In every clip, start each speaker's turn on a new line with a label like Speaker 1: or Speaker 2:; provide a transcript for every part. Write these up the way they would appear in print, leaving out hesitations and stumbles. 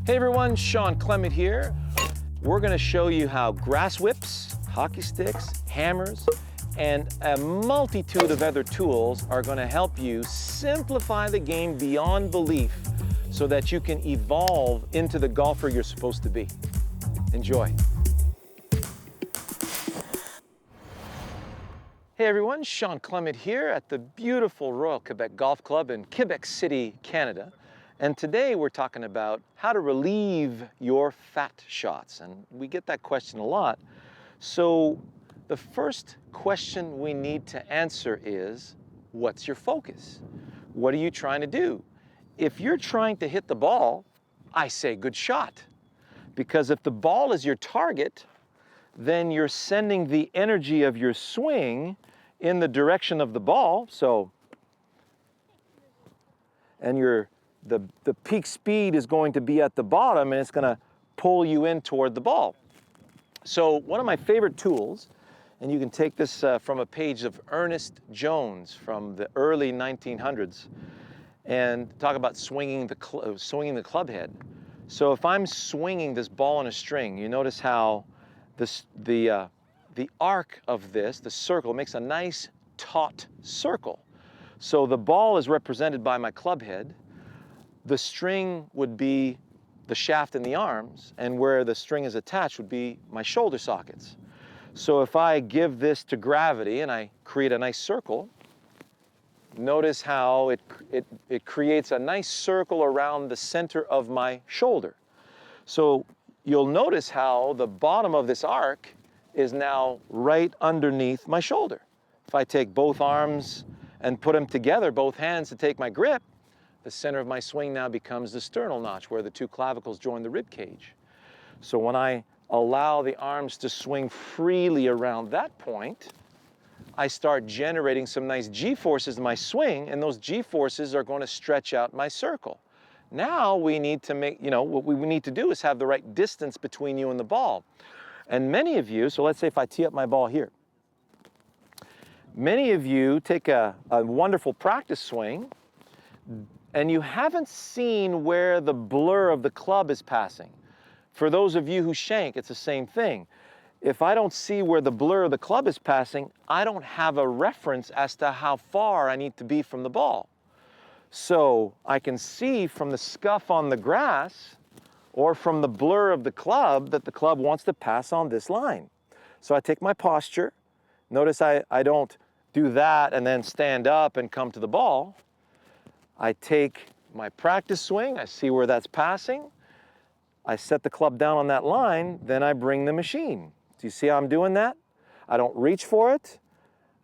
Speaker 1: Hey everyone, Shawn Clement here. We're gonna show you how grass whips, hockey sticks, hammers, and a multitude of other tools are gonna help you simplify the game beyond belief so that you can evolve into the golfer you're supposed to be. Enjoy. Hey everyone, Shawn Clement here at the beautiful Royal Quebec Golf Club in Quebec City, Canada. And today we're talking about how to relieve your fat shots. And we get that question a lot. So the first question we need to answer is, what's your focus? What are you trying to do? If you're trying to hit the ball, I say good shot. Because if the ball is your target, then you're sending the energy of your swing in the direction of the ball. And the peak speed is going to be at the bottom, and it's going to pull you in toward the ball. So one of my favorite tools, and you can take this from a page of Ernest Jones from the early 1900s, and talk about swinging the club head. So if I'm swinging this ball on a string, you notice how the arc of this, the circle, makes a nice taut circle. So the ball is represented by my club head. The string would be the shaft in the arms, and where the string is attached would be my shoulder sockets. So if I give this to gravity and I create a nice circle, notice how it creates a nice circle around the center of my shoulder. So you'll notice how the bottom of this arc is now right underneath my shoulder. If I take both arms and put them together, both hands to take my grip, the center of my swing now becomes the sternal notch where the two clavicles join the rib cage. So when I allow the arms to swing freely around that point, I start generating some nice G-forces in my swing, and those G-forces are going to stretch out my circle. Now we need to what we need to do is have the right distance between you and the ball. And many of you, so let's say if I tee up my ball here, many of you take a wonderful practice swing, and you haven't seen where the blur of the club is passing. For those of you who shank, it's the same thing. If I don't see where the blur of the club is passing, I don't have a reference as to how far I need to be from the ball. So I can see from the scuff on the grass or from the blur of the club that the club wants to pass on this line. So I take my posture. Notice I don't do that and then stand up and come to the ball. I take my practice swing, I see where that's passing, I set the club down on that line, then I bring the machine. Do you see how I'm doing that? I don't reach for it,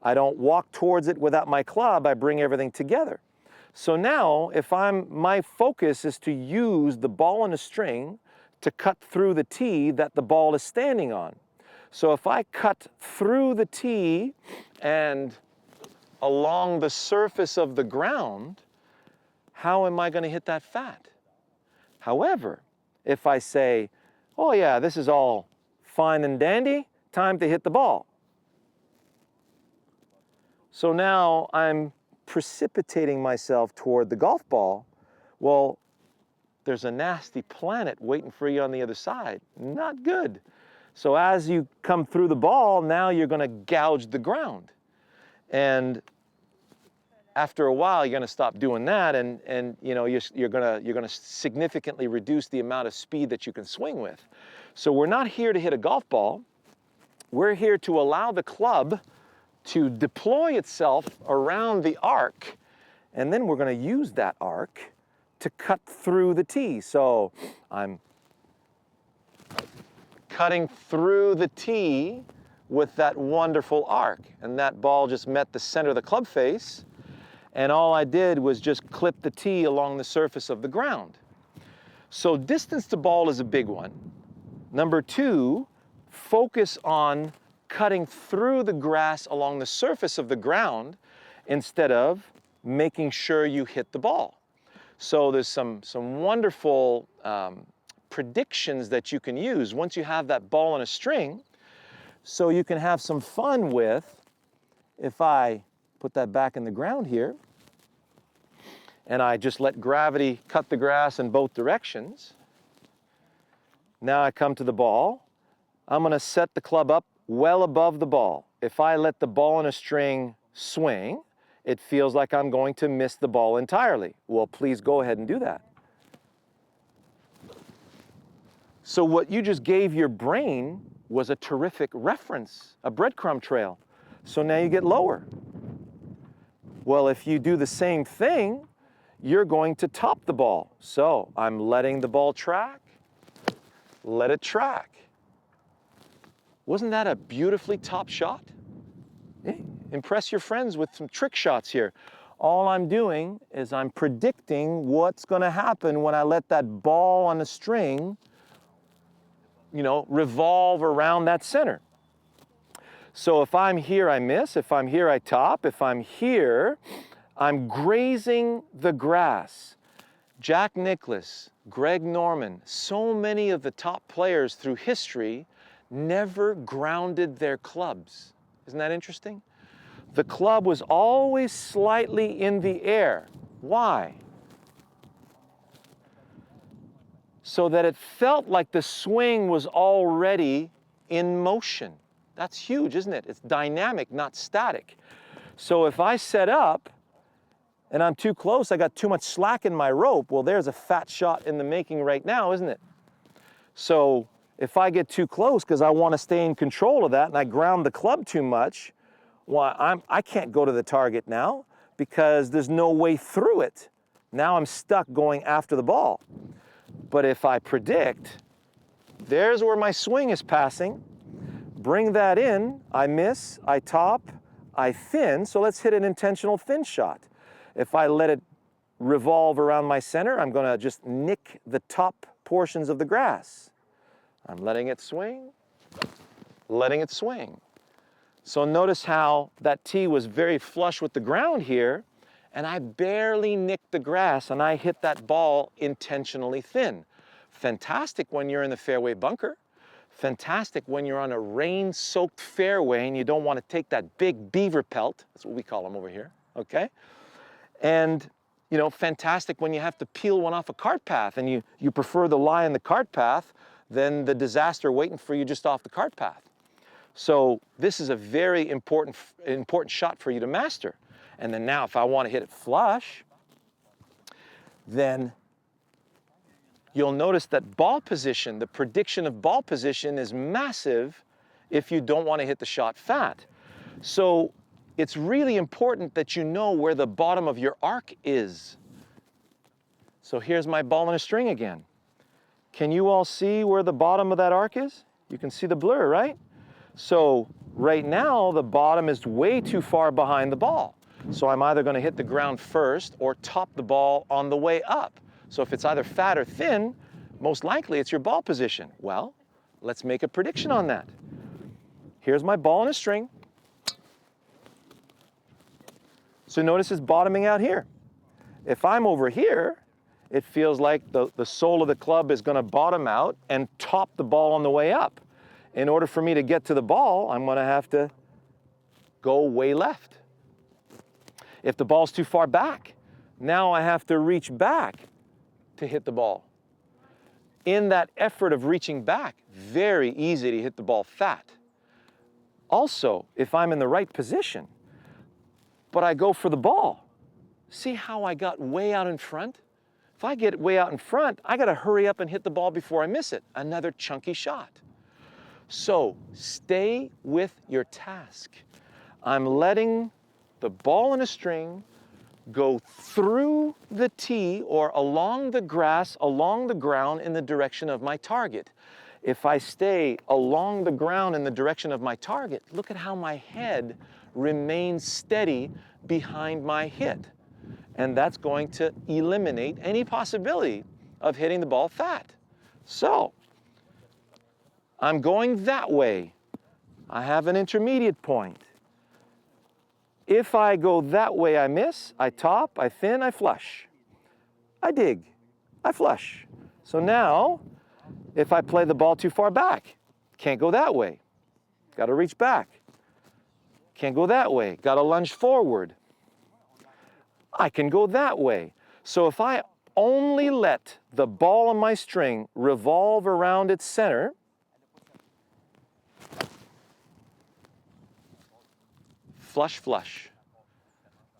Speaker 1: I don't walk towards it without my club, I bring everything together. So now, if my focus is to use the ball and a string to cut through the tee that the ball is standing on. So if I cut through the tee and along the surface of the ground, how am I going to hit that fat? However, if I say, oh yeah, this is all fine and dandy, time to hit the ball. So now I'm precipitating myself toward the golf ball. Well, there's a nasty planet waiting for you on the other side. Not good. So as you come through the ball, now you're going to gouge the ground. And after a while, you're going to stop doing that, and you're going to significantly reduce the amount of speed that you can swing with. So we're not here to hit a golf ball. We're here to allow the club to deploy itself around the arc, and then we're going to use that arc to cut through the tee. So I'm cutting through the tee with that wonderful arc, and that ball just met the center of the club face. And all I did was just clip the tee along the surface of the ground. So distance to ball is a big one. Number two, focus on cutting through the grass along the surface of the ground instead of making sure you hit the ball. So there's some wonderful predictions that you can use once you have that ball on a string, so you can have some fun with, if I put that back in the ground here, and I just let gravity cut the grass in both directions, Now I come to the ball. I'm going to set the club up well above the ball. If I let the ball on a string swing, it feels like I'm going to miss the ball entirely. Well, please go ahead and do that. So what you just gave your brain was a terrific reference, a breadcrumb trail. So now you get lower. Well, if you do the same thing, you're going to top the ball. So I'm letting the ball track, let it track. Wasn't that a beautifully top shot? Impress your friends with some trick shots here. All I'm doing is I'm predicting what's going to happen when I let that ball on the string, revolve around that center. So if I'm here, I miss. If I'm here, I top. If I'm here, I'm grazing the grass. Jack Nicklaus, Greg Norman, so many of the top players through history never grounded their clubs. Isn't that interesting? The club was always slightly in the air. Why? So that it felt like the swing was already in motion. That's huge, isn't it? It's dynamic, not static. So if I set up and I'm too close, I got too much slack in my rope, well, there's a fat shot in the making right now, isn't it? So if I get too close because I want to stay in control of that and I ground the club too much, well, I can't go to the target now because there's no way through it. Now I'm stuck going after the ball. But if I predict, there's where my swing is passing, bring that in, I miss, I top, I thin, so let's hit an intentional thin shot. If I let it revolve around my center, I'm going to just nick the top portions of the grass. I'm letting it swing, letting it swing. So notice how that tee was very flush with the ground here, and I barely nicked the grass, and I hit that ball intentionally thin. Fantastic when you're in the fairway bunker. Fantastic when you're on a rain-soaked fairway and you don't want to take that big beaver pelt. That's what we call them over here, okay? And, fantastic when you have to peel one off a cart path and you prefer the lie in the cart path than the disaster waiting for you just off the cart path. So this is a very important shot for you to master. And then now if I want to hit it flush, then you'll notice that ball position, the prediction of ball position is massive if you don't want to hit the shot fat. So it's really important that you know where the bottom of your arc is. So here's my ball and a string again. Can you all see where the bottom of that arc is? You can see the blur, right? So right now, the bottom is way too far behind the ball. So I'm either going to hit the ground first or top the ball on the way up. So if it's either fat or thin, most likely it's your ball position. Well, let's make a prediction on that. Here's my ball and a string. So notice it's bottoming out here. If I'm over here, it feels like the sole of the club is going to bottom out and top the ball on the way up. In order for me to get to the ball, I'm going to have to go way left. If the ball's too far back, now I have to reach back to hit the ball. In that effort of reaching back, very easy to hit the ball fat. Also, if I'm in the right position, but I go for the ball, see how I got way out in front? If I get way out in front, I got to hurry up and hit the ball before I miss it. Another chunky shot. So stay with your task. I'm letting the ball and a string go through the tee or along the grass, along the ground in the direction of my target. If I stay along the ground in the direction of my target, look at how my head remains steady behind my hit. And that's going to eliminate any possibility of hitting the ball fat. So I'm going that way. I have an intermediate point. If I go that way, I miss, I top, I thin, I flush. I dig, I flush. So now, if I play the ball too far back, can't go that way. Got to reach back. Can't go that way. Got to lunge forward. I can go that way. So if I only let the ball on my string revolve around its center, flush, flush.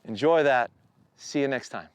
Speaker 1: Enjoy that. See you next time.